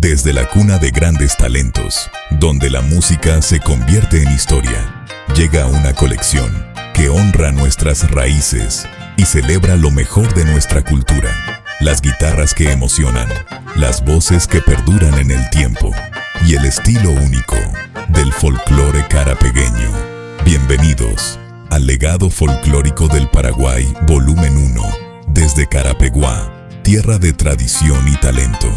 Desde la cuna de grandes talentos, donde la música se convierte en historia, llega una colección que honra nuestras raíces y celebra lo mejor de nuestra cultura. Las guitarras que emocionan, las voces que perduran en el tiempo y el estilo único del folclore carapegueño. Bienvenidos al legado folclórico del Paraguay, volumen 1, desde Carapeguá, tierra de tradición y talento.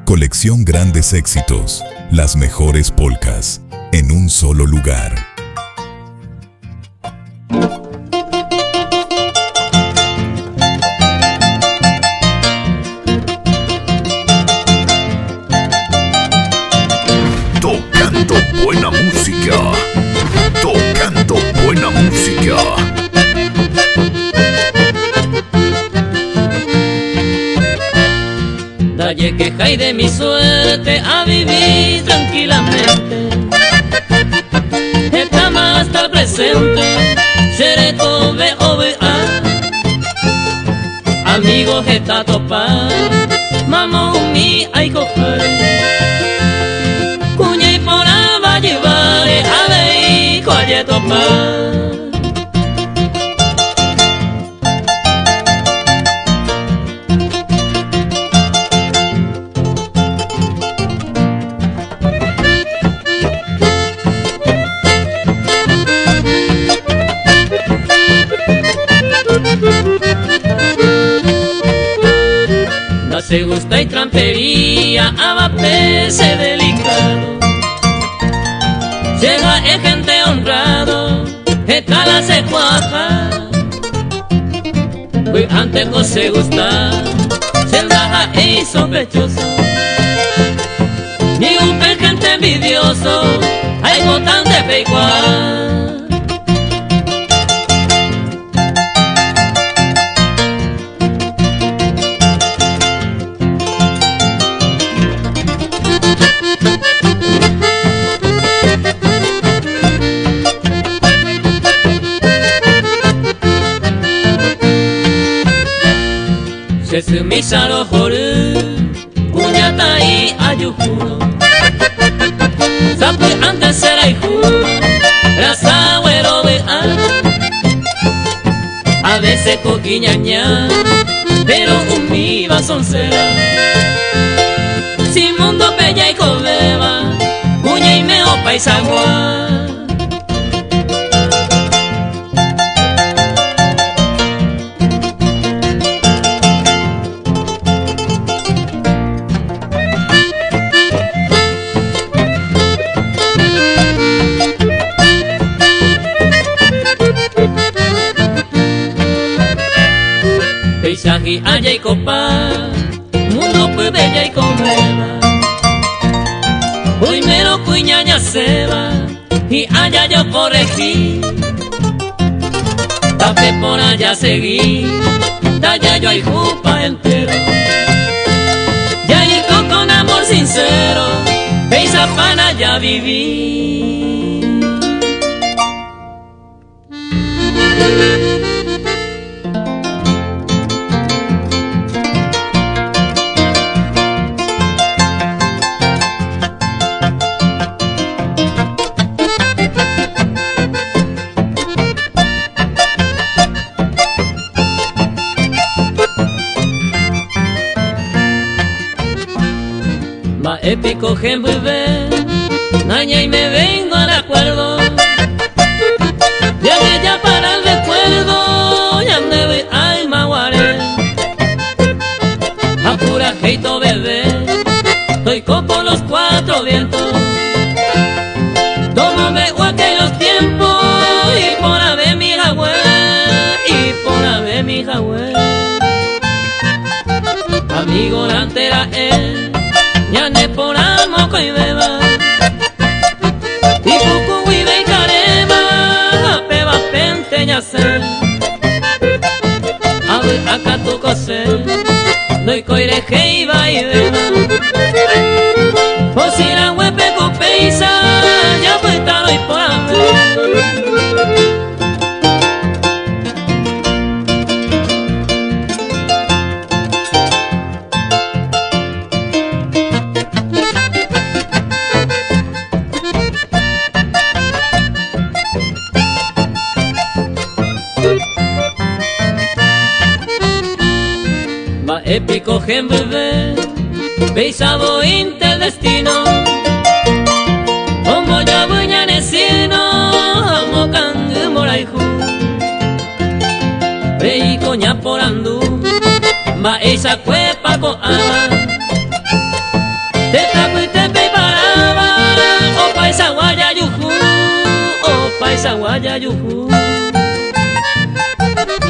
Colección grandes éxitos, las mejores polcas, en un solo lugar. Tocando buena música, tocando buena música. Dalle queja y de mi suerte a vivir tranquilamente. Esta más hasta el presente, seré tobe ovea. Amigos esta topa, mamá mi ay coger. Cuña y por va llevar a ver colle topa. Se gusta y trampería, abapese delicado. Llega el gente honrado, esta la se cuaja. Pues antes no se gusta, se baja y sospechoso. Ni un gente envidioso, hay botante peigual. Se sumisa lo joru, cuñata y ayujuno. Sapu antes era hijo, rasa güero de a veces coquiñaña, pero un mi va soncera. Si mundo bella y cobeba, cuña y meo paisagua. Paisaje allá y copa, mundo pues bella y comeba. Hoy mero cuñaña se va, y allá yo corregí. Tape por allá seguí, allá yo hay jupa entero. Ya y con amor sincero, esa pana ya viví. Ma épico gembuve, naña y me vengo al acuerdo. Viaje ya para el recuerdo, ya me ve al maguare. Apura jeito bebé, estoy copo los cuatro vientos. Tomo veo aquellos tiempos, y por ave mi jagüe, y por ave mi jagüe. Amigo la entera él, ya ne por amoco y beba. Y cucu y ve carema, peba pente ya sé. A ver acá tu cose, doy coire jeiba y beba. O si la huepe copeisa, ya fue taro y por haber. cogen bebé, beisabo intel destino. Como ya buña nesino, amo kangu moraihu. Rei coña porandu, ma esa cuepa con ama. Te tapu te pe paraba, opa esa guaya yuhu, opa esa guaya yuhu.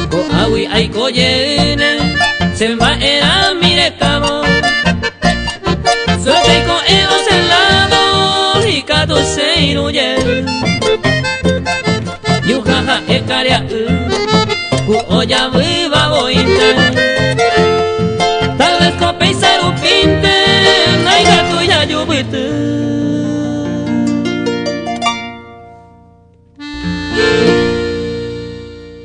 Ko awi ay koyene, se va era mire cabo. Suerte con evos en lado, y cato se inuye. Yujaja ekaria ku oya viva bointe. Tal vez cope y sarupinte, naiga tuya yubite.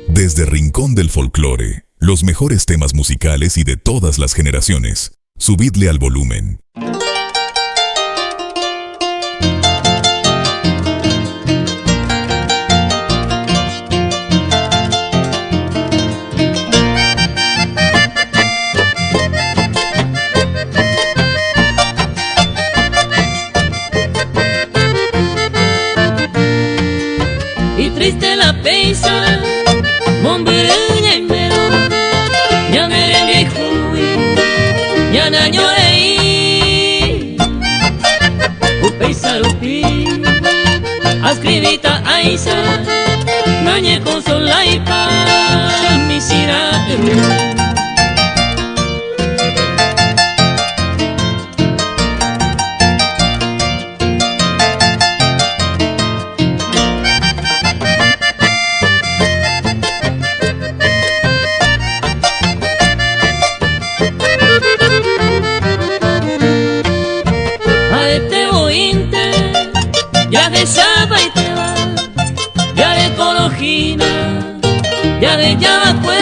Desde Rincón del Folclore, los mejores temas musicales y de todas las generaciones. Subidle al volumen. Y triste la peisa, mombereña y mero, ya merengue y juy, ya nañorei. Upeisa rupi, ascribita aisa, nañe con solaipa, misira ya de Saba y te va, ya de Colojina, ya de Yabacue,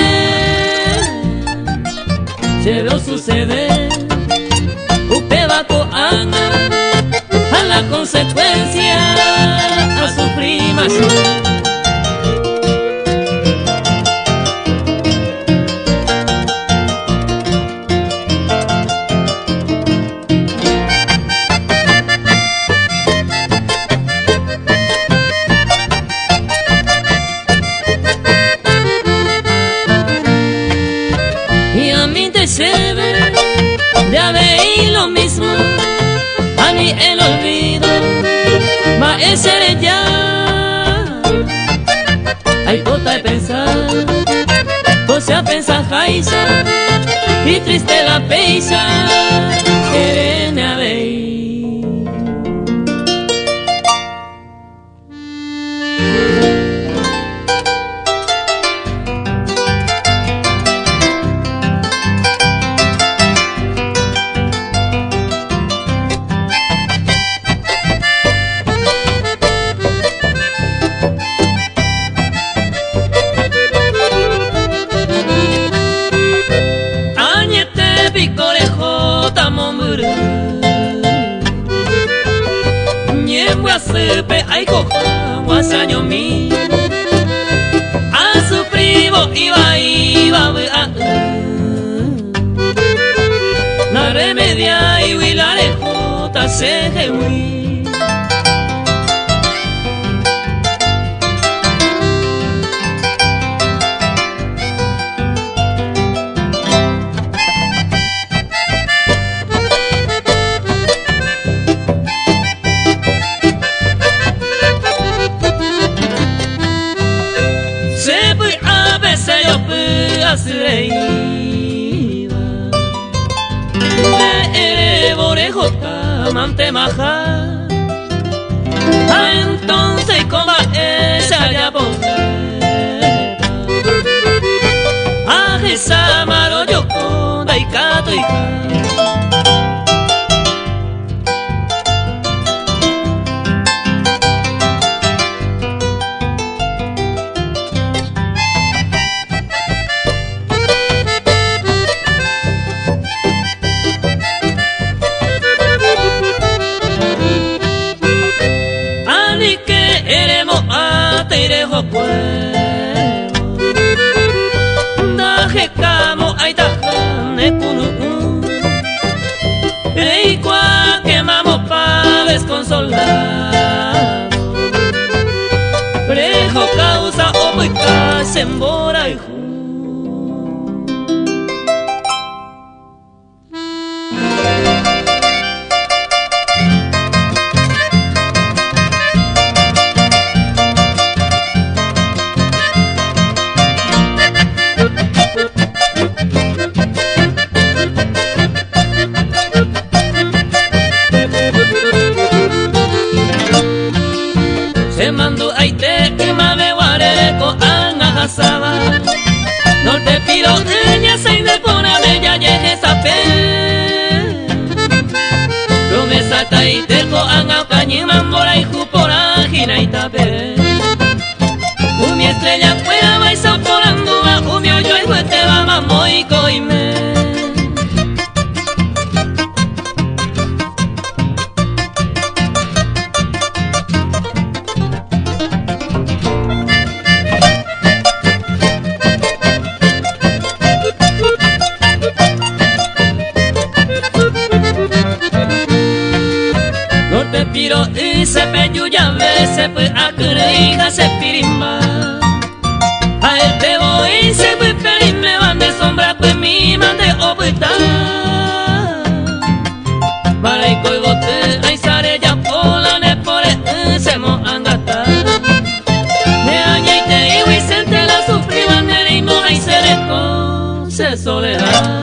se veo suceder, Upebaco anda a la consecuencia, a su prima. Ya veí lo mismo, a mí el olvido va a ser ya. Hay cosa de pensar, o sea pensa jaisa, y triste la peisa, querene a ver. Sepe ay coja guasaño mi a su primo iba la remedia y huilarejota se jehui. Mante maja, entonces como esa ya ponga, esa maro yo con daikato y Daje kamo ay tajane kunu sembora y se mandó a ite y mame guareco anahasaba. No te pido ella se de pona bella llegue esa pe. Promesa taite ko anga cañi mambora y jupora gina y tape. Mi estrella fuera vais aporando bajo mi hoyo y huete va mambo y coime. Piro y se peyuya se fue a creija se pirimba. A él te voy se fue pedir me van de sombra pues mi mande obita. Para y coigote ay sare ya pola ne pore se mo angata. Ne aña y te iwi se te la sufriban ne ritmo ay se reco se soledad.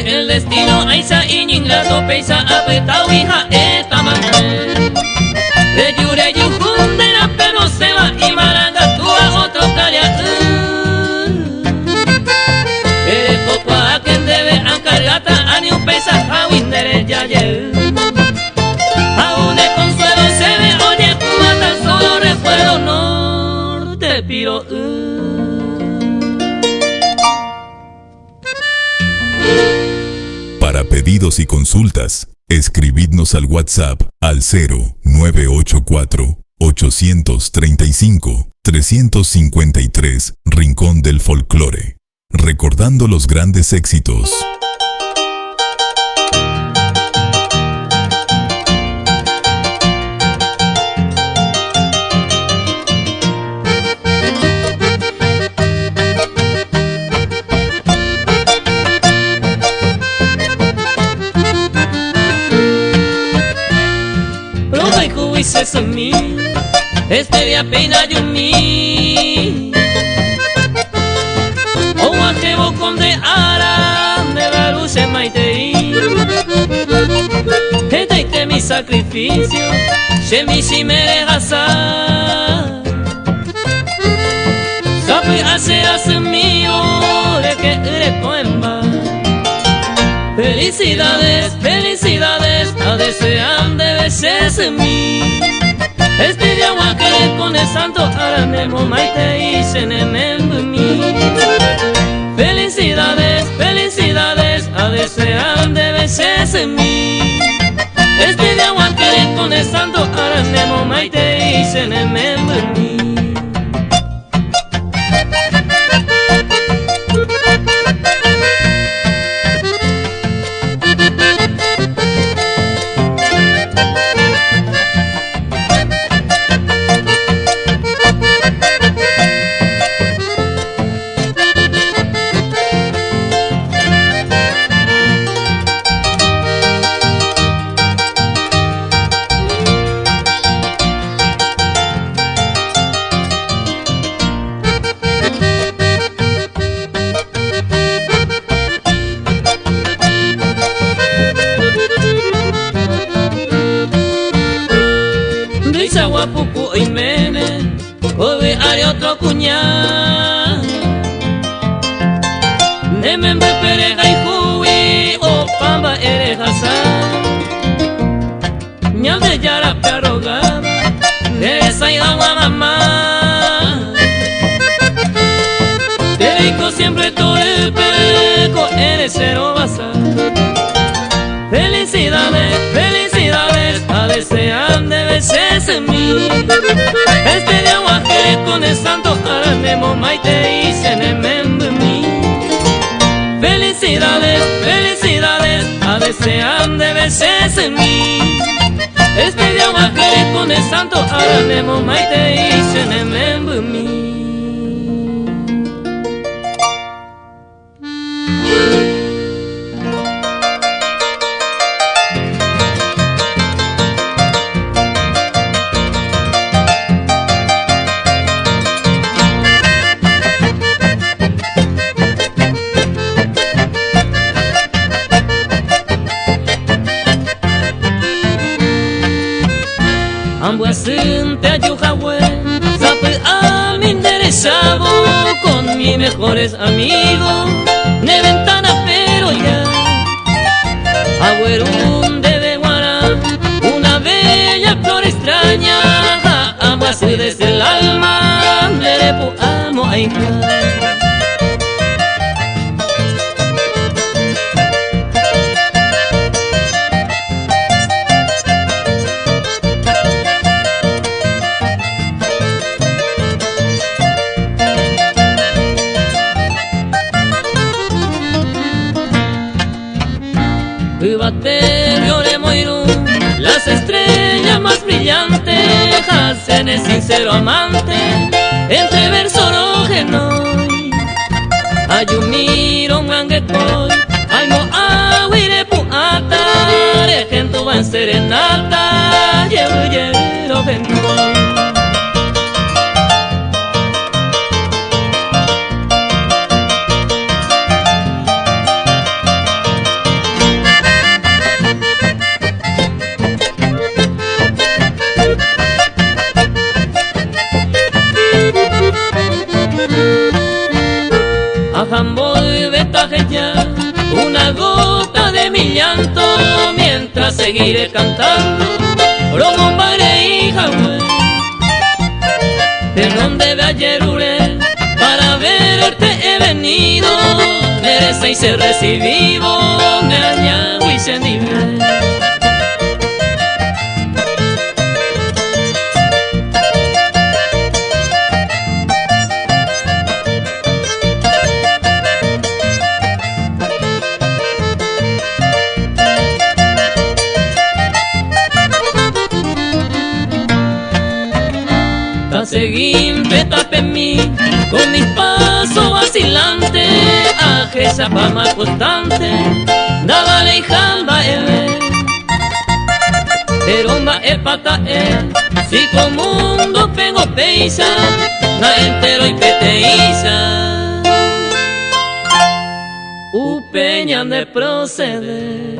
El destino aisa ingrato peisa apretao hija esta mujer. De yure yujundera pero se va y maranga tú a otro calla. Eres poco a quien debe encargata a ni un peisa jawindere ya ye. Aún de consuelo se ve oye Cuba tan solo recuerdo no te piro. Para pedidos y consultas, escribidnos al WhatsApp al 0984-835-353, Rincón del Folclore. Recordando los grandes éxitos. Dices a mí, este día pena yo mi. O ajebo con de ara, de la luz en maitei. Este mi sacrificio, se mi si me dejas. Sabe hacer mío, de que eres poema. Felicidades, felicidades, a desear de veces en mí. Este de agua que le pone santo ahora nemo maite y se nemendo en mí. Felicidades, felicidades, a desear de veces en mí. Este de agua que le pone santo ahora nemo maite y se nemendo en mí. Pupu y mene, hoy haré otro cuñado. agua mamá. Te digo siempre todo el peco, eres cero basal. Felicidades, felicidades, a desear de veces en mí. Este de agua que con el santo ahora mismo maite y se me en mí. Felicidades, felicidades, a desear de veces en mí. Este de agua que con el santo ahora mismo maite y se me en mí. Ambuasinte ayujawe, sape a mi enderezado con mis mejores amigos, de ventana pero ya. Agüerún de Beguara, una bella flor extraña, ambuasí desde el alma, lerepo amo a las estrellas más brillantes hacen el sincero amante entre verso rojenoi. Ayumiro manguecoy, almo aguire puata, regento va en serenata, llevo gentoy. Ajamboy vetajeya, una gota de mi llanto, mientras seguiré cantando, romombare y jagüe. De donde ve ayer uré, para verte he venido, merece y ser recibido, me añado y se nivel. Seguí petape en mí, con mis pasos vacilantes, ajesa pama constante, daba la hijamba pero ma pata si como mundo pego peisa, na entero y peteiza, upeñan de proceder.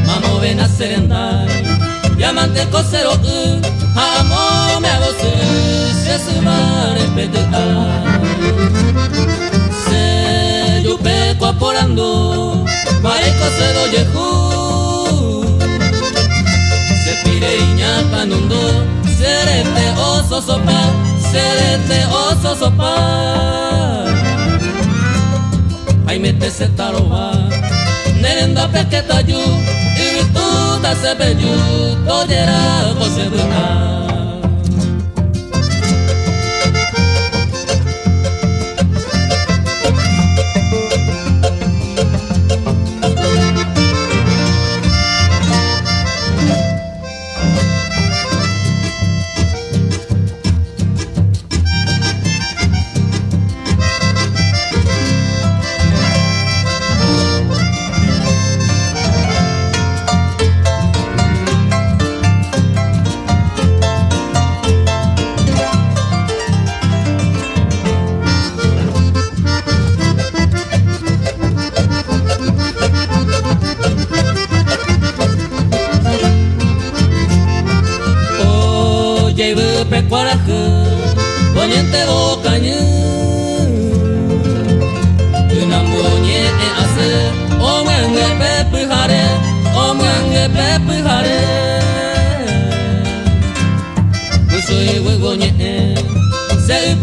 Mamo ven a serendai, diamante cosero, amo me hago se sumar en se yo peco aporando, mae cosero yehu, se pire iñapa nundo, serete oso sopa. Ay mete se taroba, nerenda pequeta yu, y tu ta se bellu, toyera José Buena.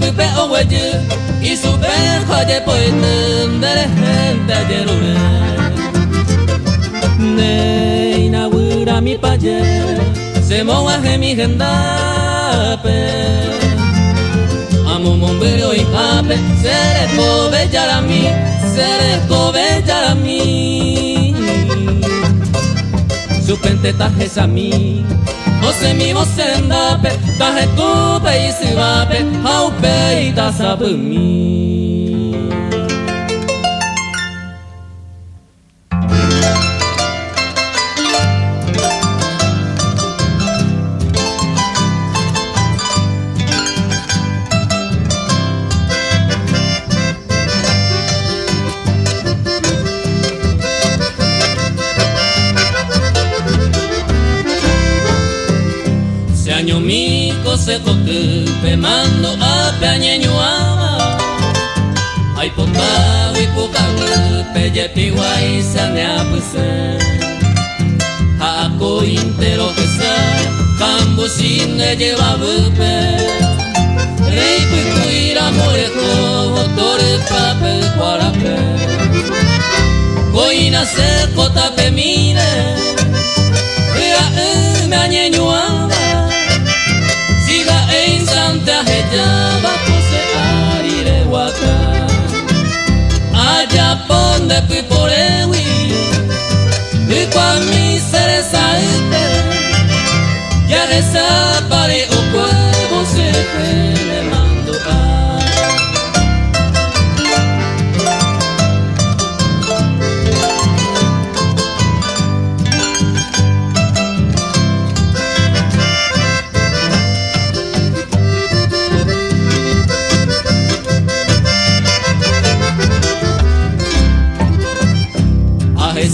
pupe oweje y super joye poetem de la gente yerure Neina wura mi paye se moaje mi gendape Amo mombero y pape seré kobe yarami Supente taje sami Ose mi vosendape taje tupe y sivape haupe y tasabumi Se cotupe mando a peañeñuama Ay potado y pucalupe yepiwai saneapuse Hako intero que sa Cambo sin de lleva bupe Rey picuira morejo Otore pape cuarape Coina se cotape mire Ria me añeñuama Santa hejaba pose arire waka Allá ponde piporewi Y kwa mi sere saite Ya reza pare o cuervo se le mando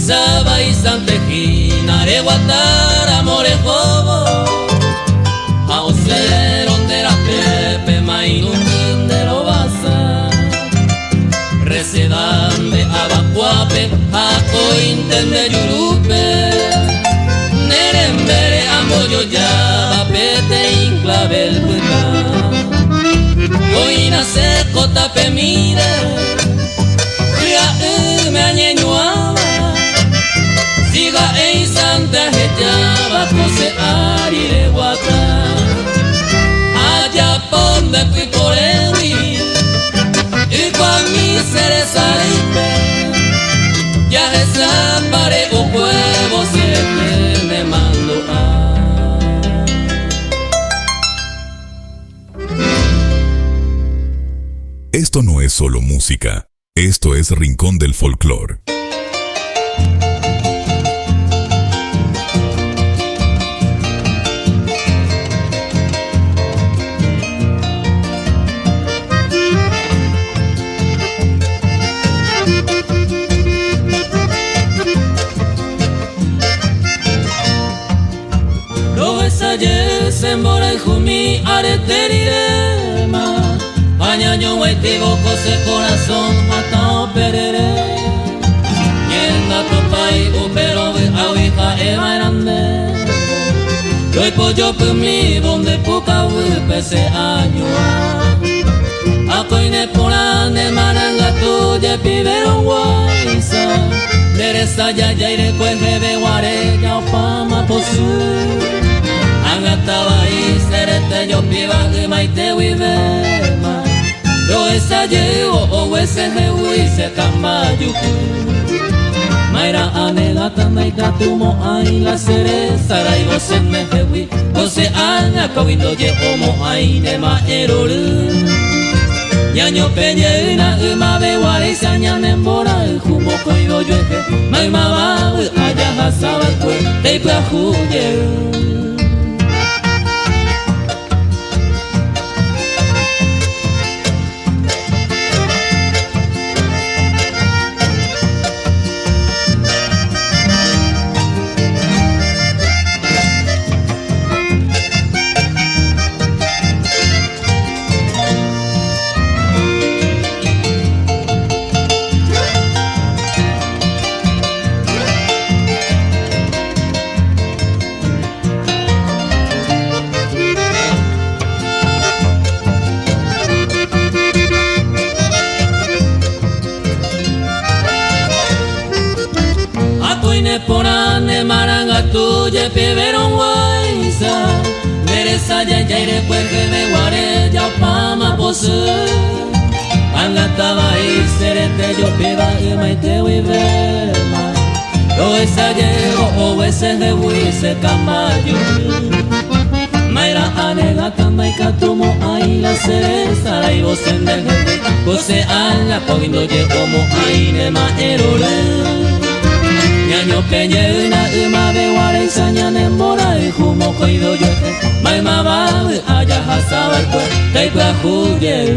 Saba y santejina re guatara morejobo Hauseron de la pepe mainun de lo basa Recedan de abacuape Jaco intende yurupe Nerembere amboyo ya Pete inclavel puta Coina seco tape mire Ria me añeñuaba Siga en Santa Hejaba Pose arire guata Allá ponde piporewi Y con mi sere salipe Ya desapare o huevo siempre me mando Esto no es solo música, esto es Rincón del Folclor. Sembora y jumi areterirema Pañaño huetivo cose corazón hasta perere Nienda topai upero awija eva grande Doy pollo pumi donde poca huipe se añua Acoine porane maranga tuye pibero guaisa Deresa ya ire cueje guare ya opama posu Angataba y serete yo piba y maite wibema Yo esa llevo o ese jehui se cambayuku Maira anela tamaika tumo ay la cereza Rai gose me jehui Gose anga kawindo ye omo ay ne ma eroru Ñaño peñeina uma beware saña nembora Jumo koido yueje Mai mama aya hasaba kwe Teipla huye Oine porane marangatu je pieveron waisa Meresa ya yaire puerque me guare ya pama posu Angataba y serete yo piba y maite wivema Yo esa llego o ese de wise camayo Maira anega kamaika tumo ay la cereza y vos en el gente Jose ala cogiendo ye como ay ne maerole Ñaño peñena uma de guare y sañane mora y humo coido yo Mai mabal allá hasaba el pues taipa juye